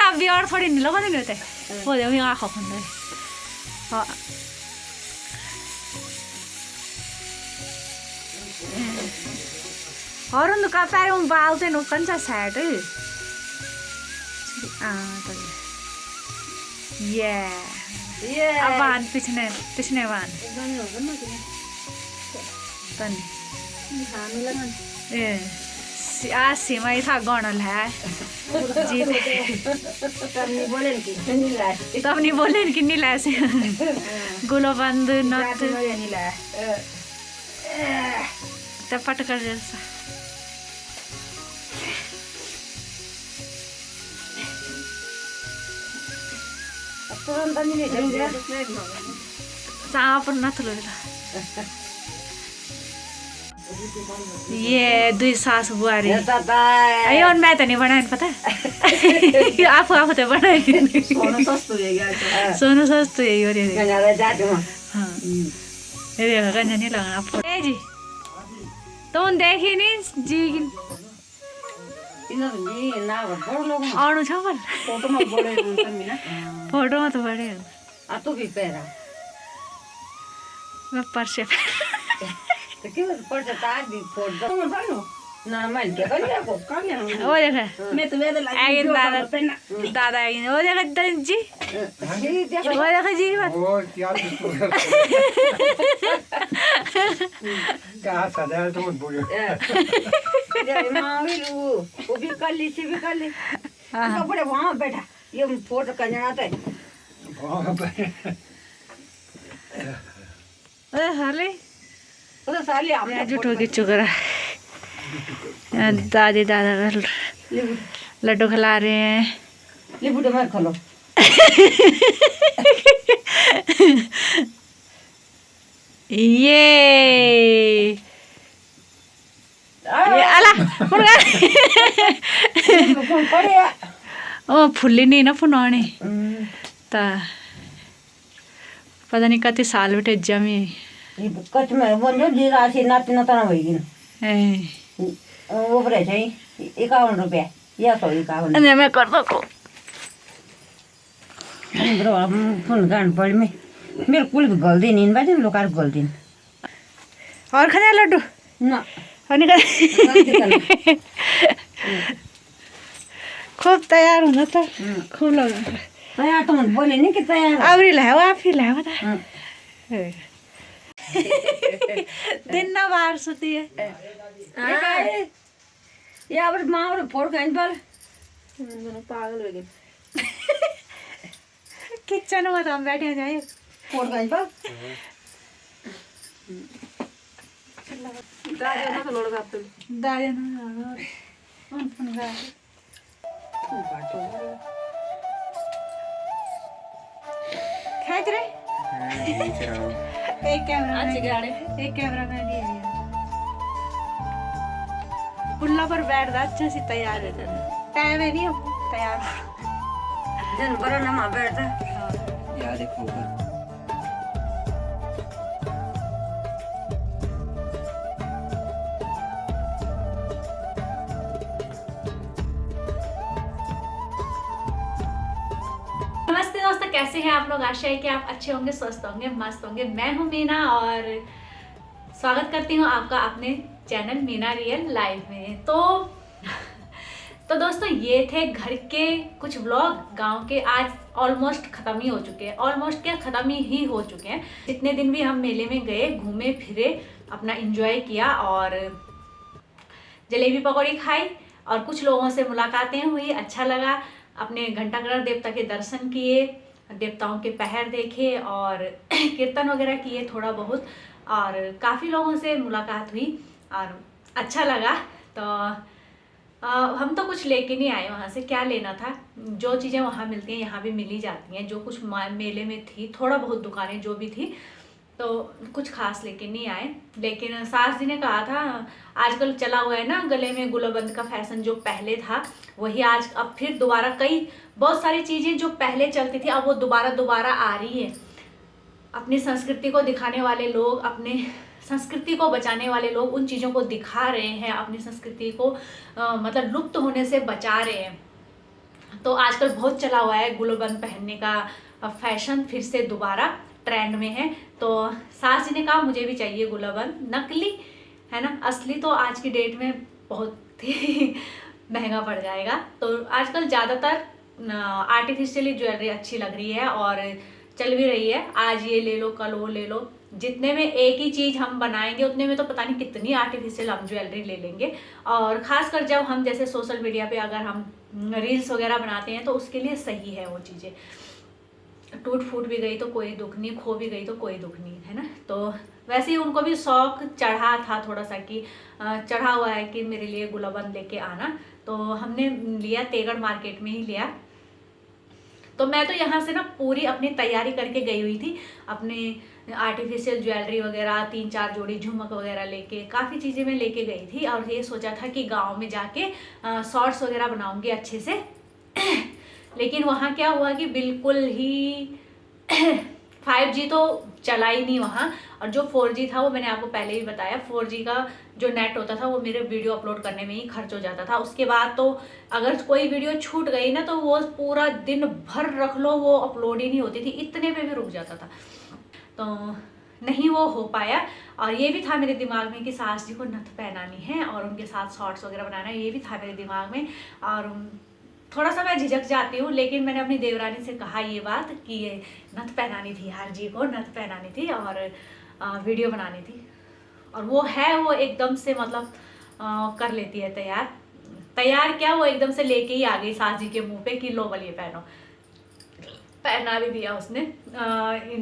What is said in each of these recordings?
अभी और थोड़ी नहीं लगा नहीं होते वो देखो यहाँ आँखों खुल और उन का पैर उन बाल से नुकसान सा सैड ये अब वान पिछने वान तन आज सीमा था गणल है जी तब नहीं बोले कि नहीं लाए से गुलोबंद नत तब पटकर जैसा चाप नथ लो ये दुई सास बुआरी अयो मैं तो नहीं बनाए पता आप तो बनाए सोनू सस्तो यही हो रही हाँ ये देखो गंजा नहीं लगना जी तुम देखी नहीं जी आउनु छ बल फोटोमा त बढे मैं पर्से ओ दादा ओ देखा जी ओ देखा जी वहाँ बैठा ये फोटो का हाले तो साले हमने जुटो की चुकरा दादी दादा लड्डू खिला रहे हैं लिबुटे मत खलो ये अला ओ फुल्ली नहीं ना फुनाने ता पता नहीं कति साल बैठे जमी कच में बंदो जी राशि नाती नतना भइगिन वो परे चाहिँ 51 रुपैयाँ या 151 अनि मैं कर दो को ब्रो फोन गान पड़ में मेरे कुल गल्दी नींद बाजे लोकार गल्दी और खाने लड्डू ना अनि खूब तैयार होना था खूब लगा तैयार तो मत बोले नहीं कि तैयार आवरी लाओ आप ही लाओ बता दिन ना बाहर सोती है ये अब माँ और फोड़ खाइन पर पागल हो गए किचन में तो हम बैठे जाए फोड़ खाइन पर दादा ना लोड़ गाते दादा ना उन फोन गा खेच रहे एक कैमरा मैन ही है पुल्ला पर बैठ रहा अच्छा से तैयार है टाइम है नहीं तैयार जन बड़ा नमा बैठता याद है खूब नमस्ते दोस्तों, कैसे हैं आप लोग। आशा है कि आप अच्छे होंगे, स्वस्थ होंगे, मस्त होंगे। मैं हूं मीना और स्वागत करती हूं आपका अपने चैनल मीना रियल लाइफ में। तो दोस्तों ये थे घर के कुछ व्लॉग गांव के। आज ऑलमोस्ट ख़त्म ही हो चुके हैं, ऑलमोस्ट क्या ख़त्म ही हो चुके हैं। जितने दिन भी हम मेले में गए, घूमे फिरे, अपना एंजॉय किया और जलेबी पकौड़ी खाई और कुछ लोगों से मुलाकातें हुई, अच्छा लगा। अपने घंटाघर देवता के दर्शन किए, देवताओं के पहर देखे और कीर्तन वगैरह किए थोड़ा बहुत, और काफ़ी लोगों से मुलाकात हुई और अच्छा लगा। तो हम तो कुछ लेके नहीं आए वहाँ से, क्या लेना था। जो चीज़ें वहाँ मिलती हैं यहाँ भी मिली जाती हैं। जो कुछ मेले में थी, थोड़ा बहुत दुकानें जो भी थी, तो कुछ खास लेके नहीं आए। लेकिन सास जी ने कहा था, आजकल चला हुआ है ना गले में गुलाबंद का फैशन, जो पहले था वही आज अब फिर दोबारा बहुत सारी चीज़ें जो पहले चलती थी अब वो दोबारा आ रही है। अपनी संस्कृति को दिखाने वाले लोग, अपने संस्कृति को बचाने वाले लोग उन चीज़ों को दिखा रहे हैं, अपनी संस्कृति को मतलब लुप्त होने से बचा रहे हैं। तो आजकल बहुत चला हुआ है गुलबंद पहनने का फैशन, फिर से दोबारा ट्रेंड में है। तो सास जी ने कहा मुझे भी चाहिए गुलबंद, नकली है ना, असली तो आज की डेट में बहुत ही महंगा पड़ जाएगा। तो आजकल ज़्यादातर आर्टिफिशियली ज्वेलरी अच्छी लग रही है और चल भी रही है। आज ये ले लो, कल वो ले लो, जितने में एक ही चीज़ हम बनाएंगे उतने में तो पता नहीं कितनी आर्टिफिशियल हम ज्वेलरी ले लेंगे। और ख़ासकर जब हम जैसे सोशल मीडिया पे अगर हम रील्स वगैरह बनाते हैं तो उसके लिए सही है वो चीज़ें। टूट फूट भी गई तो कोई दुख नहीं, खो भी गई तो कोई दुख नहीं, है ना। तो वैसे ही उनको भी शौक चढ़ा था थोड़ा सा कि चढ़ा हुआ है कि मेरे लिए गुलबंद लेके आना। तो हमने लिया, तेगड़ मार्केट में ही लिया। तो मैं तो यहाँ से ना पूरी अपनी तैयारी करके गई हुई थी, अपने आर्टिफिशियल ज्वेलरी वगैरह 3-4 जोड़ी झुमक वगैरह लेके, काफ़ी चीज़ें मैं लेके गई थी। और ये सोचा था कि गांव में जाके शॉर्ट्स वगैरह बनाऊंगी अच्छे से। लेकिन वहाँ क्या हुआ कि बिल्कुल ही 5G तो चला ही नहीं वहाँ, और जो 4G था वो मैंने आपको पहले ही बताया, 4G का जो नेट होता था वो मेरे वीडियो अपलोड करने में ही खर्च हो जाता था। उसके बाद तो अगर कोई वीडियो छूट गई ना तो वो पूरा दिन भर रख लो वो अपलोड ही नहीं होती थी, इतने पे भी रुक जाता था। तो नहीं वो हो पाया। और ये भी था मेरे दिमाग में कि सास जी को नथ पहनानी है और उनके साथ शॉर्ट्स वगैरह बनाना है, ये भी था मेरे दिमाग में। और थोड़ा सा मैं झिझक जाती हूँ, लेकिन मैंने अपनी देवरानी से कहा ये बात कि ये नथ पहनानी थी यार जी को, नथ पहनानी थी और वीडियो बनानी थी। और वो है, वो एकदम से मतलब कर लेती है तैयार क्या, वो एकदम से लेके ही आ गई सास जी के मुंह पे कि लो बोलिए पहनो। पहना भी दिया उसने।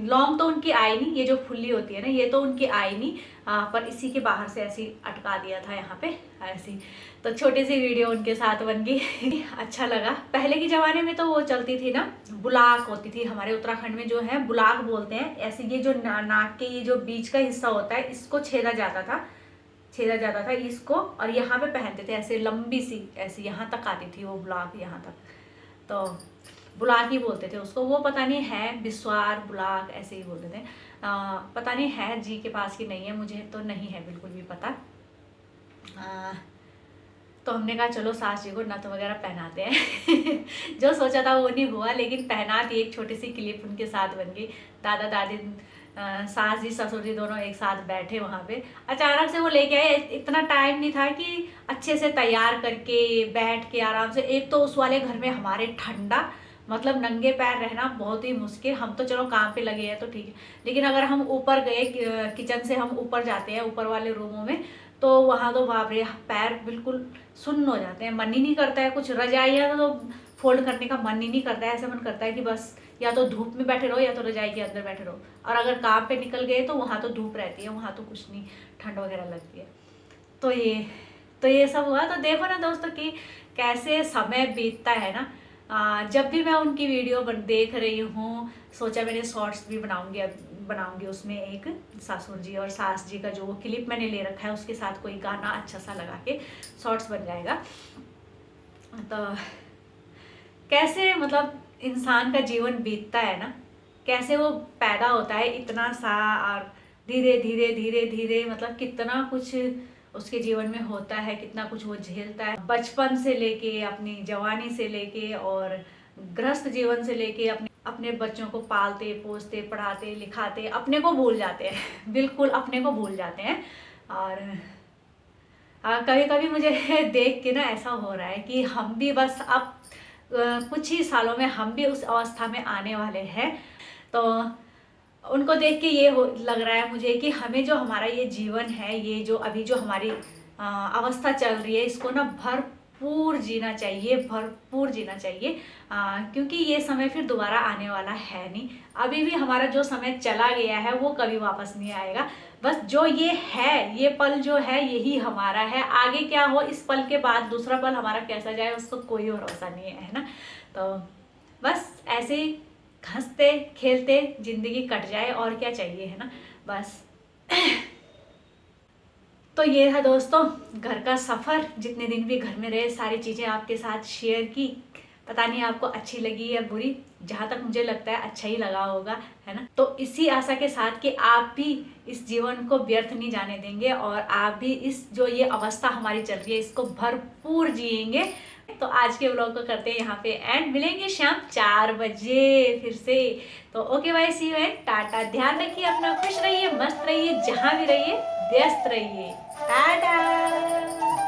लॉन्ग तो उनकी आई नहीं, ये जो फुल्ली होती है ना ये तो उनकी आई नहीं, पर इसी के बाहर से ऐसी अटका दिया था यहाँ पे ऐसी। तो छोटी सी वीडियो उनके साथ बन गई। अच्छा लगा। पहले के ज़माने में तो वो चलती थी ना, बुलाक होती थी, हमारे उत्तराखंड में जो है बुलाक बोलते हैं ऐसे। ये जो नाक के ये जो बीच का हिस्सा होता है इसको छेदा जाता था इसको, और यहाँ पे पहनते थे ऐसे लंबी सी, ऐसे यहाँ तक आती थी वो बुलाक, यहाँ तक। तो बुलाक ही बोलते थे उसको। वो पता नहीं है बिस्वार बुलाक ऐसे ही बोलते थे। पता नहीं है जी के पास की नहीं है, मुझे तो नहीं है बिल्कुल भी पता। तो हमने कहा चलो सास जी को नथ वगैरह पहनाते हैं। जो सोचा था वो नहीं हुआ, लेकिन पहना दी। एक छोटी सी क्लिप उनके साथ बन गई। दादा दादी सास जी ससुर जी दोनों एक साथ बैठे वहाँ पे। अचानक से वो लेके आए, इतना टाइम नहीं था कि अच्छे से तैयार करके बैठ के आराम से। एक तो उस वाले घर में हमारे ठंडा, मतलब नंगे पैर रहना बहुत ही मुश्किल। हम तो चलो काम पे लगे हैं तो ठीक है, लेकिन अगर हम ऊपर गए, किचन से हम ऊपर जाते हैं ऊपर वाले रूमों में, तो वहाँ तो बाप रे पैर बिल्कुल सुन्न हो जाते हैं। मन ही नहीं करता है कुछ, रजाइयाँ तो फोल्ड करने का मन ही नहीं करता है। ऐसा मन करता है कि बस या तो धूप में बैठे रहो या तो रजाई के अंदर बैठे रहो। और अगर काम पे निकल गए तो वहाँ तो धूप रहती है, वहाँ तो कुछ नहीं, ठंड वगैरह लगती है। तो ये सब हुआ। तो देखो ना दोस्तों कि कैसे समय बीतता है ना। जब भी मैं उनकी वीडियो देख रही हूँ, सोचा मैंने शॉर्ट्स भी बनाऊंगी उसमें एक ससुर जी और सास जी का जो वो क्लिप मैंने ले रखा है उसके साथ कोई गाना अच्छा सा लगा के शॉर्ट्स बन जाएगा। तो कैसे मतलब इंसान का जीवन बीतता है ना, कैसे वो पैदा होता है इतना सा और धीरे धीरे धीरे धीरे मतलब कितना कुछ उसके जीवन में होता है, कितना कुछ वो झेलता है। बचपन से लेके अपनी जवानी से लेके और गृहस्थ जीवन से लेके अपने बच्चों को पालते पोसते पढ़ाते लिखाते अपने को भूल जाते हैं, बिल्कुल अपने को भूल जाते हैं। और कभी कभी मुझे देख के ना ऐसा हो रहा है कि हम भी बस अब कुछ ही सालों में हम भी उस अवस्था में आने वाले हैं। तो उनको देख के ये लग रहा है मुझे कि हमें जो हमारा ये जीवन है, ये जो अभी जो हमारी अवस्था चल रही है, इसको ना भरपूर जीना चाहिए, भरपूर जीना चाहिए। क्योंकि ये समय फिर दोबारा आने वाला है नहीं। अभी भी हमारा जो समय चला गया है वो कभी वापस नहीं आएगा। बस जो ये है, ये पल जो है यही हमारा है। आगे क्या हो, इस पल के बाद दूसरा पल हमारा कैसा जाए उसको कोई भरोसा नहीं है ना। तो बस ऐसे ही हंसते खेलते जिंदगी कट जाए, और क्या चाहिए, है ना बस। तो ये है दोस्तों घर का सफ़र। जितने दिन भी घर में रहे सारी चीज़ें आपके साथ शेयर की। पता नहीं आपको अच्छी लगी या बुरी, जहाँ तक मुझे लगता है अच्छा ही लगा होगा, है ना। तो इसी आशा के साथ कि आप भी इस जीवन को व्यर्थ नहीं जाने देंगे और आप भी इस जो ये अवस्था हमारी चल रही है इसको भरपूर जिएंगे। तो आज के व्लॉग को करते हैं यहाँ पे एंड, मिलेंगे शाम 4 बजे फिर से। तो okay bye, see you and tata. ध्यान रखिए अपना, खुश रहिए, मस्त रहिए, जहाँ भी रहिए व्यस्त रहिए। टाटा।